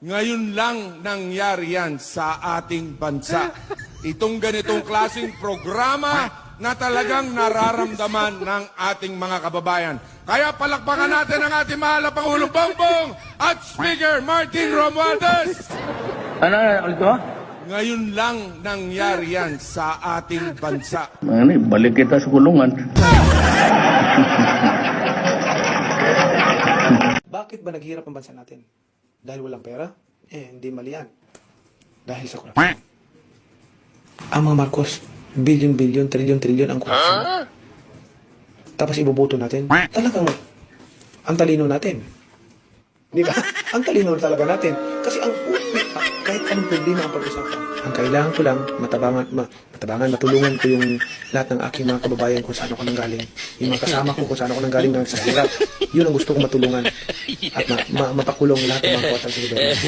Ngayon lang nangyari yan sa ating bansa. Itong ganitong klaseng programa na talagang nararamdaman ng ating mga kababayan. Kaya palakpakan natin ang ating mahal na Pangulong Bongbong at Speaker Martin Romualdez. Ano ulit ko? Ngayon lang nangyari yan sa ating bansa. Ano, balik kita sa kulungan. Bakit ba naghihirap ang bansa natin? Dahil walang pera? Hindi mali yan. Dahil sa korupsyon. Ang mga Marcos, bilyon-bilyon, trilyon-trilyon ang korupsyon. Tapos iboboto natin. Talagang ang talino natin. Di ba? Ang talino talaga natin. Kasi kahit anong problema ang pag-usapan, ang kailangan ko lang, matabangan, matulungan ko yung lahat ng aking mga kababayan kung saan ako nanggaling. Yung mga kasama ko kung saan ako nanggaling sa hirap. Yun ang gusto kong matulungan. At mapakulong lahat ng mga kawatan sa gobyerno.